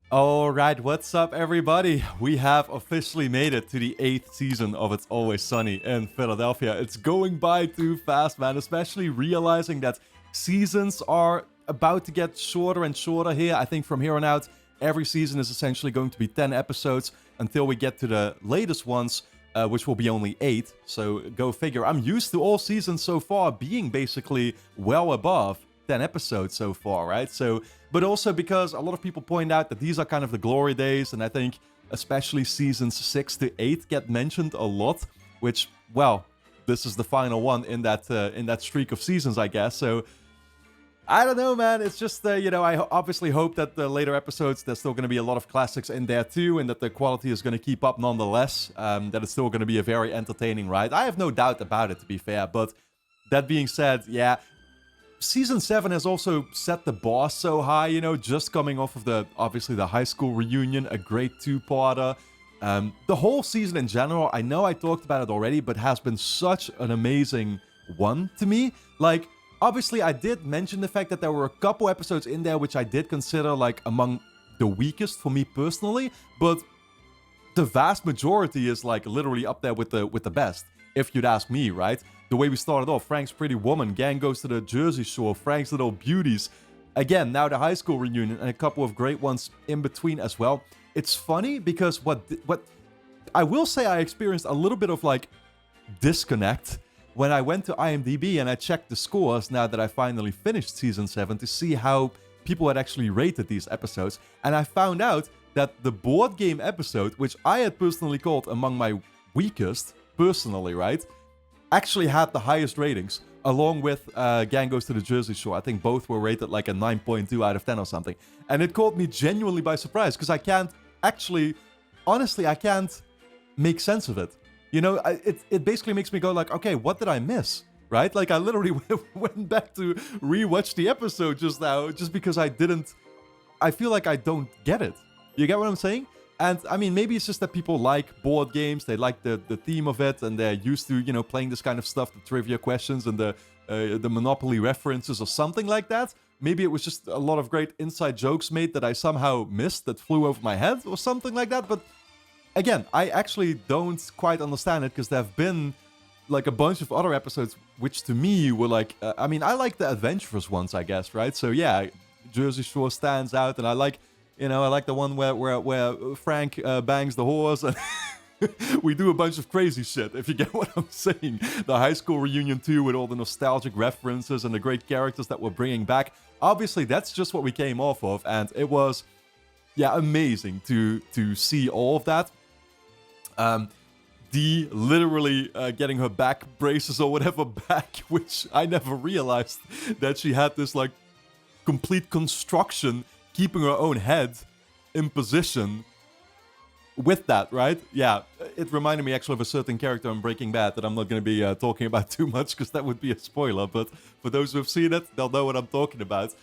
Alright, what's up everybody? We have officially made it to the 8th season of It's Always Sunny in Philadelphia. It's going by too fast, man, especially realizing that seasons are about to get shorter and shorter here. I think from here on out, every season is essentially going to be 10 episodes until we get to the latest ones, which will be only 8. So go figure. I'm used to all seasons so far being basically well above 10 episodes so far, right? So, but also because a lot of people point out that these are kind of the glory days, and I think especially seasons 6 to 8 get mentioned a lot, which, well, this is the final one in that streak of seasons, I guess. So I don't know, man. It's just, I obviously hope that the later episodes, there's still going to be a lot of classics in there too, and that the quality is going to keep up nonetheless, that it's still going to be a very entertaining ride. I have no doubt about it, to be fair, but that being said, yeah, Season 7 has also set the bar so high, just coming off of obviously the high school reunion, a great two-parter. The whole season in general, I know I talked about it already, but has been such an amazing one to me. Like, obviously I did mention the fact that there were a couple episodes in there which I did consider, like, among the weakest for me personally, but the vast majority is, like, literally up there with the best, if you'd ask me, right? The way we started off, Frank's Pretty Woman, Gang Goes to the Jersey Shore, Frank's Little Beauties. Again, now the high school reunion, and a couple of great ones in between as well. It's funny because what I will say, I experienced a little bit of, like, disconnect when I went to IMDb and I checked the scores now that I finally finished Season 7 to see how people had actually rated these episodes. And I found out that the board game episode, which I had personally called among my weakest, personally, right, actually had the highest ratings, along with Gang Goes to the Jersey Shore. I think both were rated like a 9.2 out of 10 or something. And it caught me genuinely by surprise, because I can't actually, honestly, I can't make sense of it. It basically makes me go like, okay, what did I miss? Right? Like, I literally went back to rewatch the episode just now, just because I feel like I don't get it. You get what I'm saying? And, I mean, maybe it's just that people like board games, they like the theme of it, and they're used to, playing this kind of stuff, the trivia questions and the Monopoly references or something like that. Maybe it was just a lot of great inside jokes made that I somehow missed, that flew over my head or something like that. But, again, I actually don't quite understand it, because there have been, like, a bunch of other episodes which, to me, were like... I like the adventurous ones, I guess, right? So, yeah, Jersey Shore stands out, and I like the one where Frank bangs the horse, and we do a bunch of crazy shit, if you get what I'm saying. The high school reunion too, with all the nostalgic references and the great characters that we're bringing back. Obviously, that's just what we came off of, and it was, yeah, amazing to see all of that. Dee literally getting her back braces or whatever back, which I never realized that she had this, like, complete construction keeping her own head in position with that, right? Yeah, it reminded me actually of a certain character in Breaking Bad that I'm not going to be talking about too much, because that would be a spoiler, but for those who have seen it, they'll know what I'm talking about.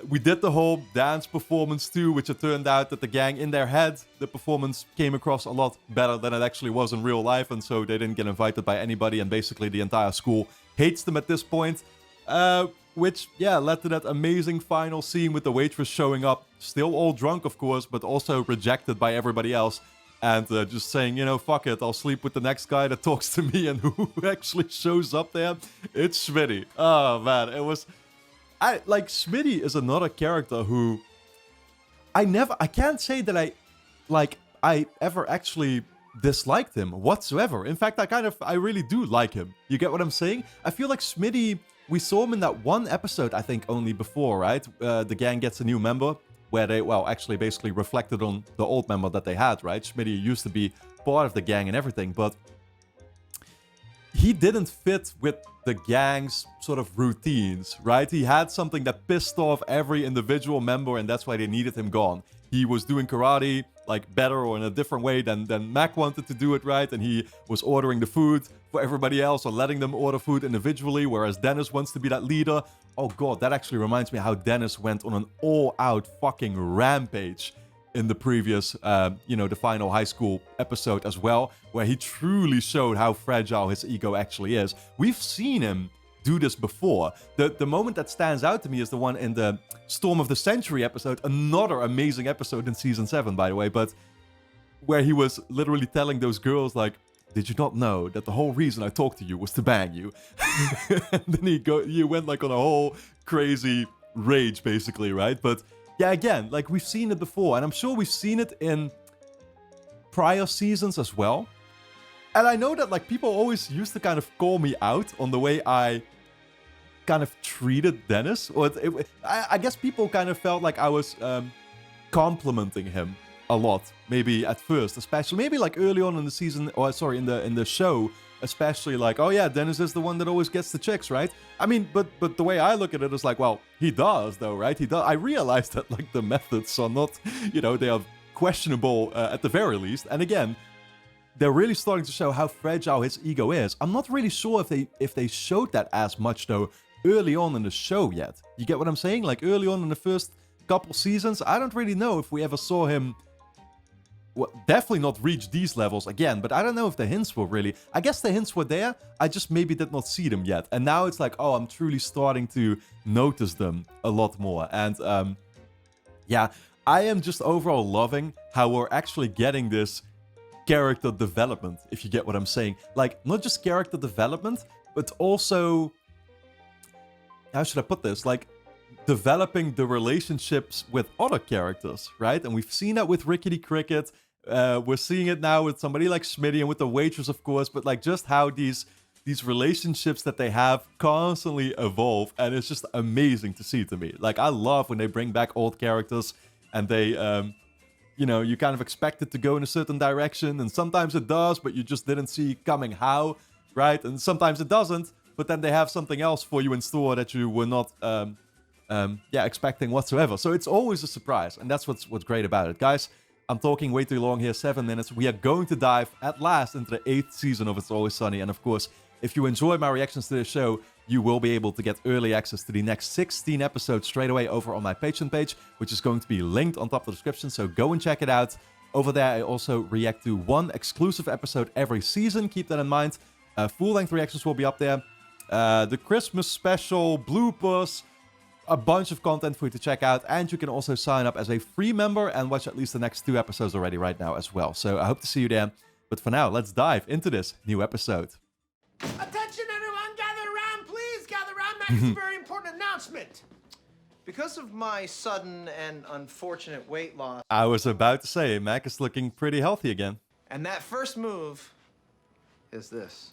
We did the whole dance performance too, which it turned out that the gang, in their head, the performance came across a lot better than it actually was in real life, and so they didn't get invited by anybody, and basically the entire school hates them at this point. Which, yeah, led to that amazing final scene with the waitress showing up, still all drunk, of course, but also rejected by everybody else, and just saying, fuck it, I'll sleep with the next guy that talks to me. And who actually shows up there? It's Smitty. Oh, man, it was... Smitty is another character who... I can't say that I ever actually disliked him whatsoever. In fact, I really do like him. You get what I'm saying? I feel like Smitty... We saw him in that one episode, I think, only before, right? The gang gets a new member, where they, well, actually basically reflected on the old member that they had, right? Smitty used to be part of the gang and everything, but he didn't fit with the gang's sort of routines, right? He had something that pissed off every individual member, and that's why they needed him gone. He was doing karate, like, better or in a different way than Mac wanted to do it, right? And he was ordering the food for everybody else, or letting them order food individually, whereas Dennis wants to be that leader. Oh god, that actually reminds me how Dennis went on an all-out fucking rampage in the previous, the final high school episode as well, where he truly showed how fragile his ego actually is. We've seen him do this before. The moment that stands out to me is the one in the Storm of the Century episode, another amazing episode in season 7, by the way, but where he was literally telling those girls, like, did you not know that the whole reason I talked to you was to bang you? And then he went like on a whole crazy rage, basically, right? But yeah, again, like we've seen it before, and I'm sure we've seen it in prior seasons as well. And I know that like people always used to kind of call me out on the way I kind of treated Dennis. Or I guess people kind of felt like I was complimenting him a lot, maybe at first, especially maybe like early on in the season, or sorry, in the show, especially like, oh yeah, Dennis is the one that always gets the chicks, right? I mean, but the way I look at it is like, well, he does though, right? He does. I realize that like the methods are not, they are questionable at the very least. And again, they're really starting to show how fragile his ego is. I'm not really sure if they showed that as much though early on in the show yet. You get what I'm saying? Like early on in the first couple seasons, I don't really know if we ever saw him. Well, definitely not reach these levels again, but I don't know if the hints were really... I guess the hints were there, I just maybe did not see them yet. And now it's like, oh, I'm truly starting to notice them a lot more. And yeah, I am just overall loving how we're actually getting this character development, if you get what I'm saying. Like, not just character development, but also... How should I put this? Like, developing the relationships with other characters, right? And we've seen that with Rickety Cricket. We're seeing it now with somebody like Smitty and with the waitress, of course. But like just how these relationships that they have constantly evolve, and it's just amazing to see to me. Like I love when they bring back old characters and they, you kind of expect it to go in a certain direction, and sometimes it does, but you just didn't see coming how, right? And sometimes it doesn't, but then they have something else for you in store that you were not. Expecting whatsoever. So it's always a surprise, and that's what's great about it. Guys, I'm talking way too long here, 7 minutes. We are going to dive at last into the 8th season of It's Always Sunny, and of course, if you enjoy my reactions to this show, you will be able to get early access to the next 16 episodes straight away over on my Patreon page, which is going to be linked on top of the description, so go and check it out. Over there, I also react to one exclusive episode every season. Keep that in mind. Full-length reactions will be up there. The Christmas special, bloopers, a bunch of content for you to check out, and you can also sign up as a free member and watch at least the next 2 episodes already right now as well. So I hope to see you there. But for now, let's dive into this new episode. Attention everyone, gather around, please gather around. Max has a very important announcement. Because of my sudden and unfortunate weight loss. I was about to say, Mac is looking pretty healthy again. And that first move is this.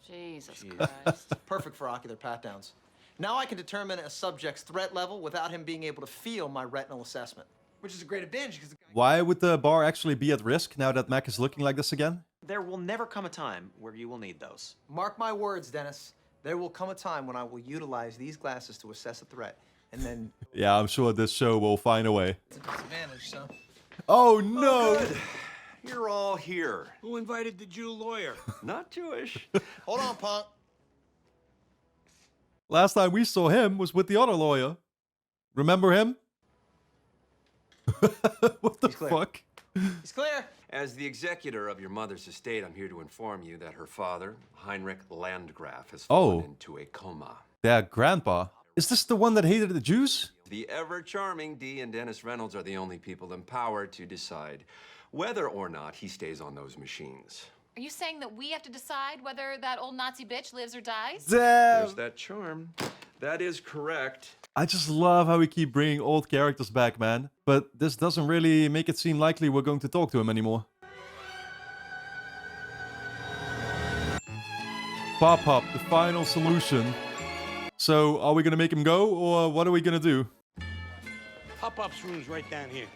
Jesus Christ. Perfect for ocular pat-downs. Now I can determine a subject's threat level without him being able to feel my retinal assessment. Which is a great advantage because... Why would the bar actually be at risk now that Mac is looking like this again? There will never come a time where you will need those. Mark my words, Dennis. There will come a time when I will utilize these glasses to assess a threat. And then... Yeah, I'm sure this show will find a way. It's a disadvantage, so... Oh, no! Oh, good. You're all here. Who invited the Jew lawyer? Not Jewish. Hold on, punk. Last time we saw him was with the other lawyer. Remember him? What the fuck? He's clear. As the executor of your mother's estate, I'm here to inform you that her father, Heinrich Landgraf, has fallen into a coma. Their grandpa. Is this the one that hated the Jews? The ever-charming Dee and Dennis Reynolds are the only people empowered to decide whether or not he stays on those machines. Are you saying that we have to decide whether that old Nazi bitch lives or dies? There's that charm. That is correct. I just love how we keep bringing old characters back, man. But this doesn't really make it seem likely we're going to talk to him anymore. Pop-Up, the final solution. So, are we gonna make him go, or what are we gonna do? Pop-Up's room's right down here.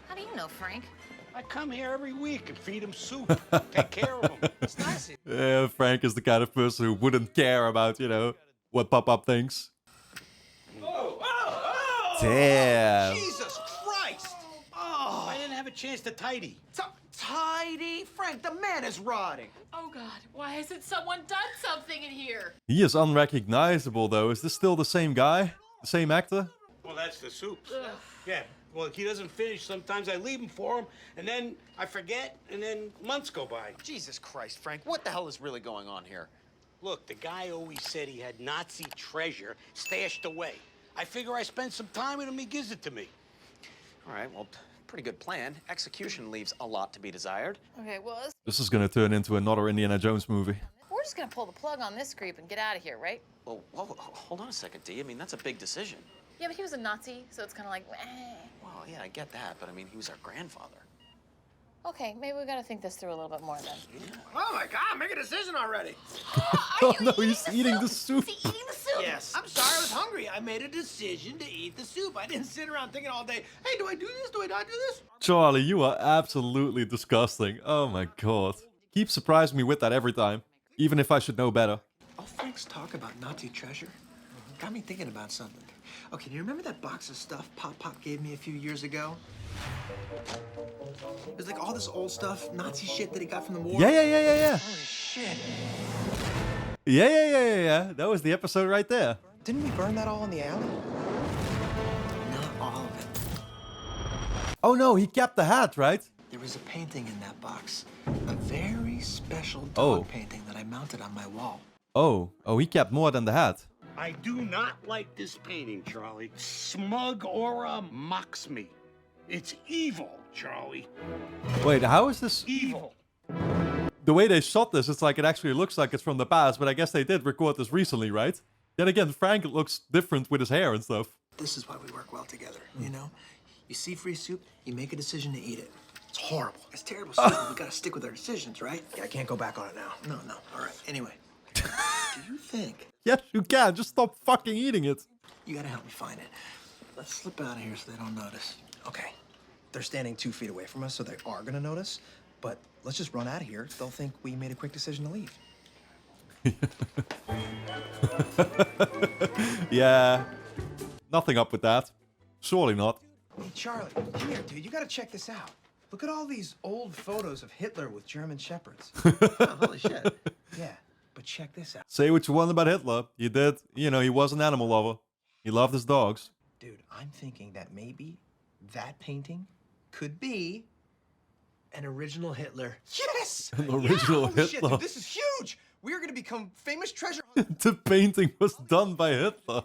How do you know, Frank? I come here every week and feed him soup, take care of him. It's nice. Yeah, Frank is the kind of person who wouldn't care about, what Pop-Up thinks. Oh! Damn. Jesus Christ! Oh, I didn't have a chance to tidy. Tidy? Frank, the man is rotting. Oh, God. Why hasn't someone done something in here? He is unrecognizable, though. Is this still the same guy? The same actor? Well, that's the soup. Yeah, well, he doesn't finish. Sometimes I leave him for him, and then I forget, and then months go by. Jesus Christ, Frank, what the hell is really going on here? Look, the guy always said he had Nazi treasure stashed away. I figure I spend some time with him, he gives it to me. All right, well, pretty good plan. Execution leaves a lot to be desired. Okay, well, This is gonna turn into another Indiana Jones movie. we're just gonna pull the plug on this creep and get out of here, right? Well, hold on a second, D. I mean, that's a big decision. Yeah, but he was a Nazi, so it's kind of like, eh. Well, yeah, I get that, but I mean, he was our grandfather. Okay, maybe we gotta think this through a little bit more then. Oh my God, make a decision already. Oh no, he's eating the soup. Is he eating the soup? Yes. I'm sorry, I was hungry. I made a decision to eat the soup. I didn't sit around thinking all day, hey, do I do this? Do I not do this? Charlie, you are absolutely disgusting. Oh my god. Keep surprising me with that every time. Even if I should know better. All Frank's talk about Nazi treasure got me thinking about something. Okay, do you remember that box of stuff Pop gave me a few years ago? It was like all this old stuff, Nazi shit that he got from the war. Yeah. Holy shit. Yeah. That was the episode right there. Didn't we burn that all in the alley? Not all of it. Oh no, he kept the hat, right? There was a painting in that box. A very special dog Oh. painting that I mounted on my wall. Oh, he kept more than the hat. I do not like this painting, Charlie. Smug aura mocks me. It's evil, Charlie. Wait, how is this? Evil. The way they shot this, it's like it actually looks like it's from the past, but I guess they did record this recently, right? Then again, Frank looks different with his hair and stuff. This is why we work well together, you know? You see free soup, you make a decision to eat it. It's horrible. It's terrible soup, but we gotta stick with our decisions, right? Yeah, I can't go back on it now. No. All right, anyway. Do you think... Yes, you can. Just stop fucking eating it. You gotta help me find it. Let's slip out of here so they don't notice. Okay. They're standing 2 feet away from us, so they are gonna notice. But let's just run out of here. They'll think we made a quick decision to leave. Yeah. Nothing up with that. Surely not. Hey, Charlie, come here, dude. You gotta check this out. Look at all these old photos of Hitler with German shepherds. Oh, holy shit. Yeah, but check this out. Say what you want about Hitler. He did, he was an animal lover. He loved his dogs. Dude, I'm thinking that maybe that painting could be an original Hitler. Yes! An original Holy shit, Hitler. dude, this is huge! We are gonna become famous treasure hunters. The painting was done by Hitler.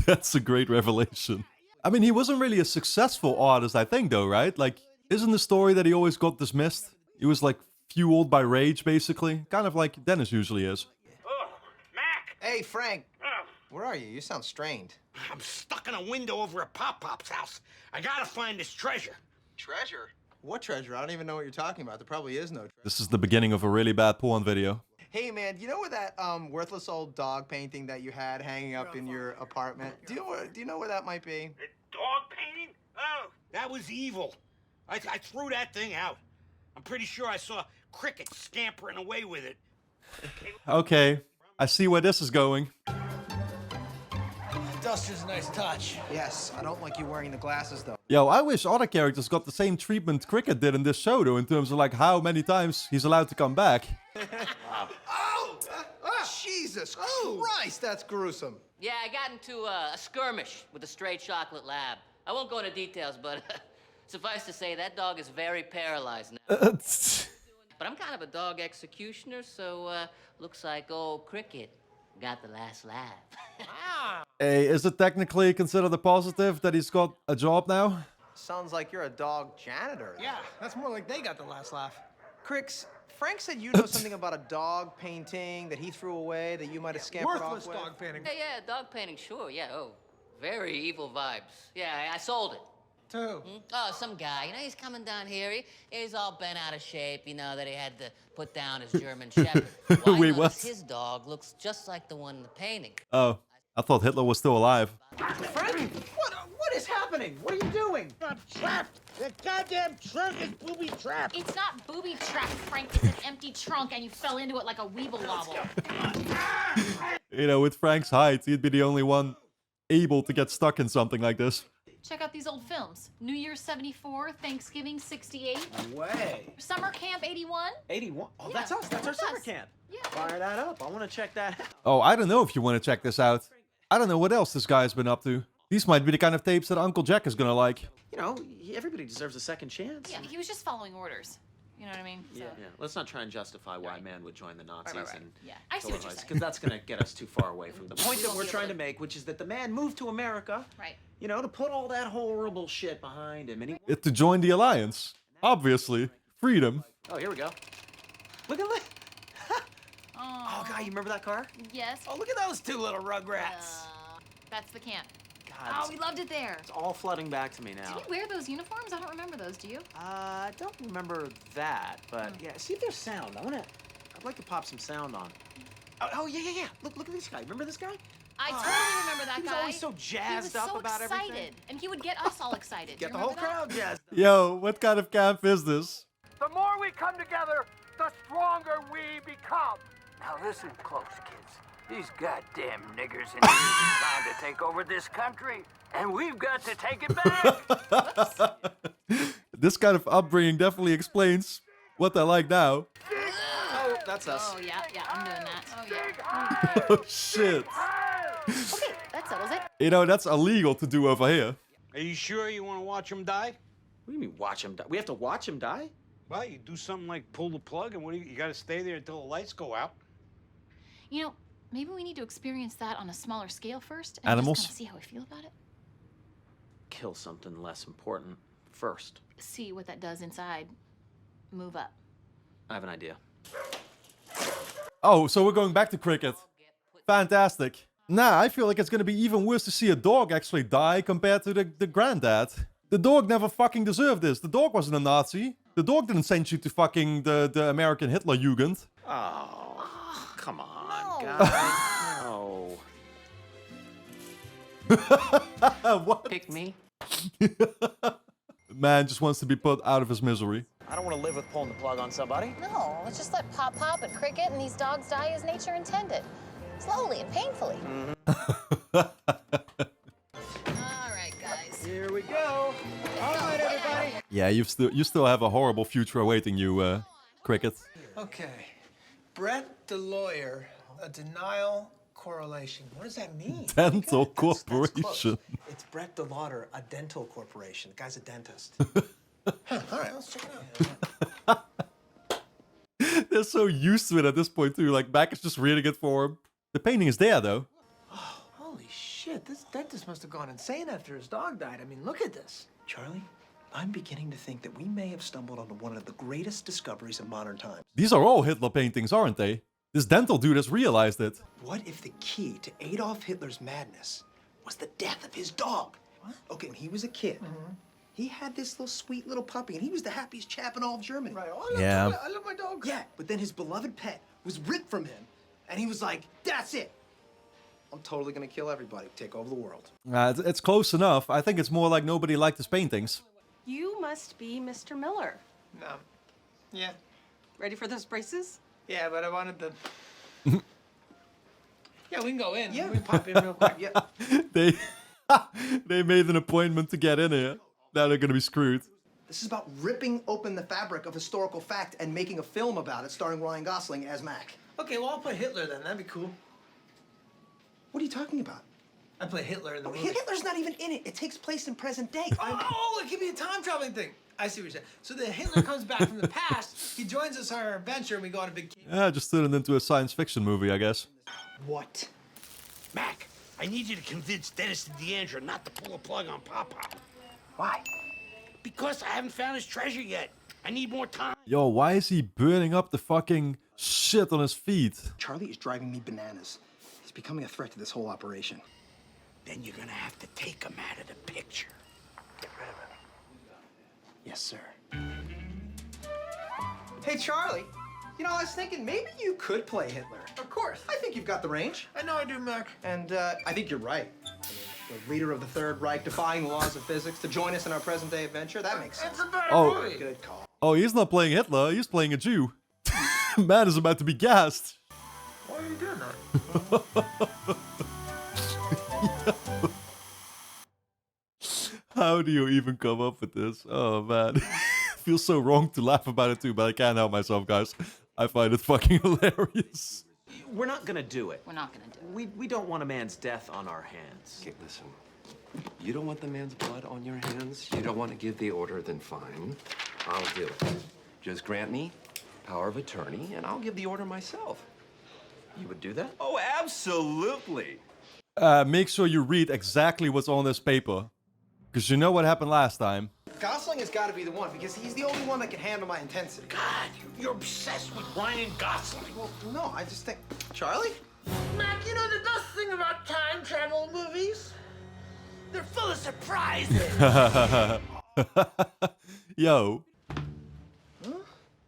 That's a great revelation. I mean, he wasn't really a successful artist, I think, though, right? Like, isn't the story that he always got dismissed? He was, like, fueled by rage, basically. Kind of like Dennis usually is. Oh, Mac! Hey, Frank. Oh, Where are you? You sound strained. I'm stuck in a window over at Pop's house. I gotta find this treasure. Treasure? What treasure? I don't even know what you're talking about. There probably is no treasure. This is the beginning of a really bad porn video. Hey, man, you know where that worthless old dog painting that you had hanging up in your apartment? Do you know where that might be? The dog painting? Oh, that was evil. I threw that thing out. I'm pretty sure I saw crickets scampering away with it. Okay, I see where this is going. Duster's a nice touch. Yes, I don't like you wearing the glasses, though. Yo, I wish other characters got the same treatment Cricket did in this show, though, in terms of, like, how many times he's allowed to come back. Oh! Jesus Christ, that's gruesome. Yeah, I got into a skirmish with the Stray Chocolate Lab. I won't go into details, but suffice to say, that dog is very paralyzed now. But I'm kind of a dog executioner, so looks like old Cricket got the last laugh. Hey, is it technically considered a positive that he's got a job now? Sounds like you're a dog janitor. Yeah, that's more like they got the last laugh. Crix, Frank said you know something about a dog painting that he threw away that you might have scampered off with. Worthless dog painting. Yeah, dog painting, sure, yeah, oh. Very evil vibes. Yeah, I sold it. To who? Oh, some guy. He's coming down here. He's all bent out of shape, that he had to put down his German Shepherd. Well, I Wait, noticed what? his dog looks just like the one in the painting. Oh, I thought Hitler was still alive. Frank, what is happening? What are you doing? I'm trapped. The goddamn trunk is booby-trapped. It's not booby-trapped, Frank. It's an empty trunk, and you fell into it like a weeble wobble. With Frank's height, he'd be the only one able to get stuck in something like this. Check out these old films. New Year's 74, Thanksgiving 68, Way. Summer Camp 81. 81? Oh, Yeah, that's us. That's our that's summer us. camp. Yeah. Fire that up. I want to check that out. Oh, I don't know if you want to check this out. I don't know what else this guy's been up to. These might be the kind of tapes that Uncle Jack is gonna like. Everybody deserves a second chance. Yeah, he was just following orders. You know what I mean? So, Yeah. Let's not try and justify why a man would join the Nazis right. and Yeah, I see what you're saying. because that's going to get us too far away from the point We that won't we're be able trying to to- make, which is that the man moved to America, Right. you know, to put all that horrible shit behind him, and he. To join the alliance. Obviously. Freedom. Oh, here we go. Look at that. Oh, God, you remember that car? Yes. Oh, look at those two little rugrats. That's the camp. God, Oh, we loved it there. it's all flooding back to me now. Did we wear those uniforms? I don't remember those. Do you? I don't remember that, but yeah, see if there's sound. I'd like to pop some sound on. Oh, yeah. Look at this guy. Remember this guy? I totally remember that he was guy. always so jazzed up about He was so everything. excited, and he would get us all excited. Do Get you the whole remember that? crowd jazzed up. Yo, what kind of camp is this? The more we come together, the stronger we become. Now listen close, kids. These goddamn niggers and niggers are trying to take over this country, and we've got to take it back. This kind of upbringing definitely explains what they're like now. Oh, that's us. Oh yeah, I'm doing that. Oh yeah. Oh shit. Okay, that settles it. You know, that's illegal to do over here. Are you sure you want to watch him die? What do you mean watch him die? We have to watch him die? Well, you do something like pull the plug, and you got to stay there until the lights go out. You know, maybe we need to experience that on a smaller scale first, and Animals? just kind of see how we feel about it. Kill something less important first. See what that does inside. Move up. I have an idea. Oh, so we're going back to cricket. Fantastic. Nah, I feel like it's gonna be even worse to see a dog actually die compared to the granddad. The dog never fucking deserved this. The dog wasn't a Nazi. The dog didn't send you to fucking the American Hitler Jugend. Oh, come on, guys. No. What? Pick me. Man just wants to be put out of his misery. I don't want to live with pulling the plug on somebody. No, let's just let Pop Pop and Cricket and these dogs die as nature intended. Slowly and painfully. All right, guys. Here we go. All right, everybody. Yeah, you still have a horrible future awaiting you, Cricket. Okay. Brett the lawyer, a denial correlation. What does that mean? Dental Okay, that's close. corporation. It's Brett the Lauder, a dental corporation. The guy's a dentist. Huh, all right, let's check it out. They're so used to it at this point too. Like Mac is just reading it for him. The painting is there though. Holy shit, this dentist must have gone insane after his dog died. I mean, look at this. Charlie, I'm beginning to think that we may have stumbled onto one of the greatest discoveries of modern times. These are all Hitler paintings, aren't they? This dental dude has realized it. What if the key to Adolf Hitler's madness was the death of his dog? What? Okay, when he was a kid, he had this little sweet little puppy, and he was the happiest chap in all of Germany. Right. Oh, I love my dog. Yeah, but then his beloved pet was ripped from him, and he was like, that's it. I'm totally gonna kill everybody, take over the world. It's close enough. I think it's more like nobody liked his paintings. You must be Mr. Miller. No. Yeah. Ready for those braces? Yeah, but I wanted the... Yeah, we can go in. Yeah. We can pop in real quick. Yeah. They they made an appointment to get in here. Now they're gonna be screwed. This is about ripping open the fabric of historical fact and making a film about it starring Ryan Gosling as Mac. Okay, well, I'll put Hitler then. That'd be cool. What are you talking about? I play Hitler in the movie. Hitler's not even in it. It takes place in present day. Oh, it could be a time-traveling thing. I see what you're saying. So then Hitler comes back from the past, he joins us on our adventure, and we go on a big... Yeah, just turned it into a science fiction movie, I guess. What? Mac, I need you to convince Dennis and Deandra not to pull a plug on Papa. Why? Because I haven't found his treasure yet. I need more time. Yo, why is he burning up the fucking shit on his feet? Charlie is driving me bananas. He's becoming a threat to this whole operation. Then you're gonna have to take him out of the picture. Get rid of him. Yes, sir. Hey, Charlie. You know, I was thinking maybe you could play Hitler. Of course. I think you've got the range. I know I do, Mac. And I think you're right. I mean, the leader of the Third Reich, defying the laws of physics, to join us in our present-day adventure, that makes sense. It's a better Oh. movie. Good call. Oh, he's not playing Hitler, he's playing a Jew. Man is about to be gassed. Why are you doing that? How do you even come up with this? Oh man. Feels so wrong to laugh about it too, but I can't help myself, guys. I find it fucking hilarious. We're not gonna do it. We're not gonna do it. We don't want a man's death on our hands. Okay, listen. You don't want the man's blood on your hands? You don't want to give the order? Then fine. I'll do it. Just grant me power of attorney, and I'll give the order myself. You would do that? Oh, absolutely. Make sure you read exactly what's on this paper. Because you know what happened last time. Gosling has got to be the one because he's the only one that can handle my intensity. God, you're obsessed with Ryan Gosling. Well, no, I just think... Charlie? Mac, you know the best thing about time travel movies? They're full of surprises. Yo.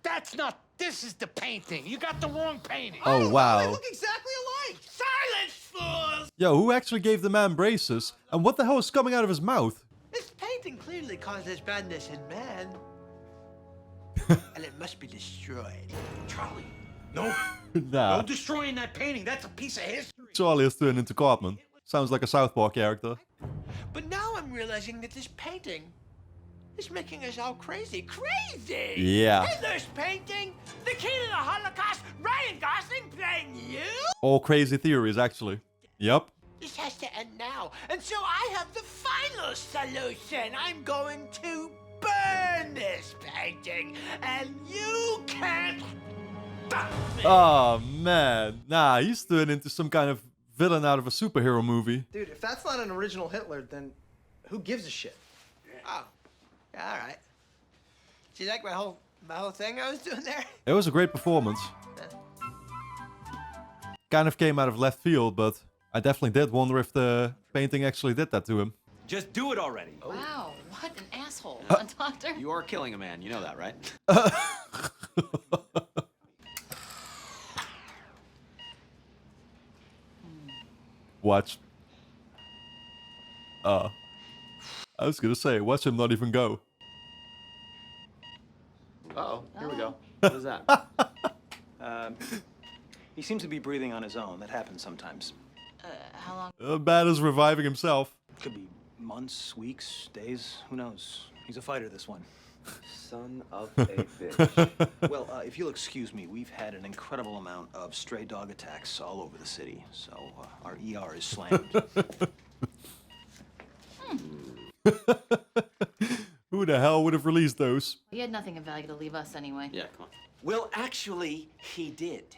That's not... This is the painting. You got the wrong painting. Oh, wow. They look exactly alike. Silence, fools! Yo, who actually gave the man braces? And what the hell is coming out of his mouth? This painting clearly causes madness in man. And it must be destroyed. Charlie, no. Nah. No destroying that painting. That's a piece of history. Charlie has turned into Cartman. Sounds like a South Park character. But now I'm realizing that this painting is making us all crazy. Crazy! Yeah. Hey, there's painting! The key to the Holocaust, Ryan Gosling playing you? All crazy theories, actually. Yep. This has to end now. And so I have the final solution. I'm going to burn this painting, and you can't stop me. Oh, man. Nah, he's turned into some kind of villain out of a superhero movie. Dude, if that's not an original Hitler, then who gives a shit? Oh, yeah, all right. Do you like my whole thing I was doing there? It was a great performance. Kind of came out of left field, but I definitely did wonder if the painting actually did that to him. Just do it already. Wow, what an asshole, huh, Doctor? You are killing a man. You know that, right? Watch. I was gonna say, watch him not even go. Uh-oh. Here we go. What is that? He seems to be breathing on his own. That happens sometimes. How long? Bad is reviving himself. Could be months, weeks, days. Who knows? He's a fighter, this one. Son of a bitch. Well, if you'll excuse me, we've had an incredible amount of stray dog attacks all over the city, so our ER is slammed. Who the hell would have released those? He had nothing of value to leave us anyway. Yeah, come on. Well, actually, he did.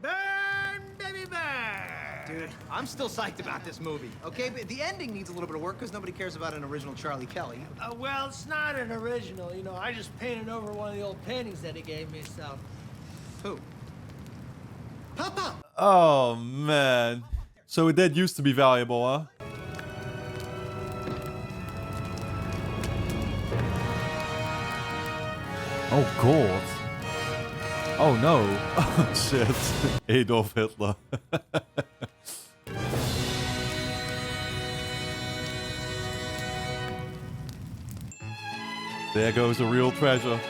Burn, baby, burn! Dude, I'm still psyched about this movie, okay? But the ending needs a little bit of work because nobody cares about an original Charlie Kelly. Well, it's not an original. You know, I just painted over one of the old paintings that he gave me, so... Who? Papa! Oh, man. So it did used to be valuable, huh? Oh, God. Oh, no. Oh, shit. Adolf Hitler. There goes a real treasure.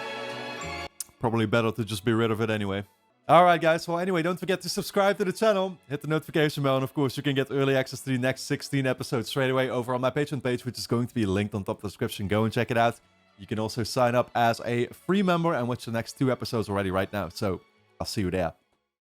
Probably better to just be rid of it anyway. Alright guys, well anyway, don't forget to subscribe to the channel, hit the notification bell, and of course you can get early access to the next 16 episodes straight away over on my Patreon page, which is going to be linked on top of the description. Go and check it out. You can also sign up as a free member and watch the next 2 episodes already right now, so I'll see you there.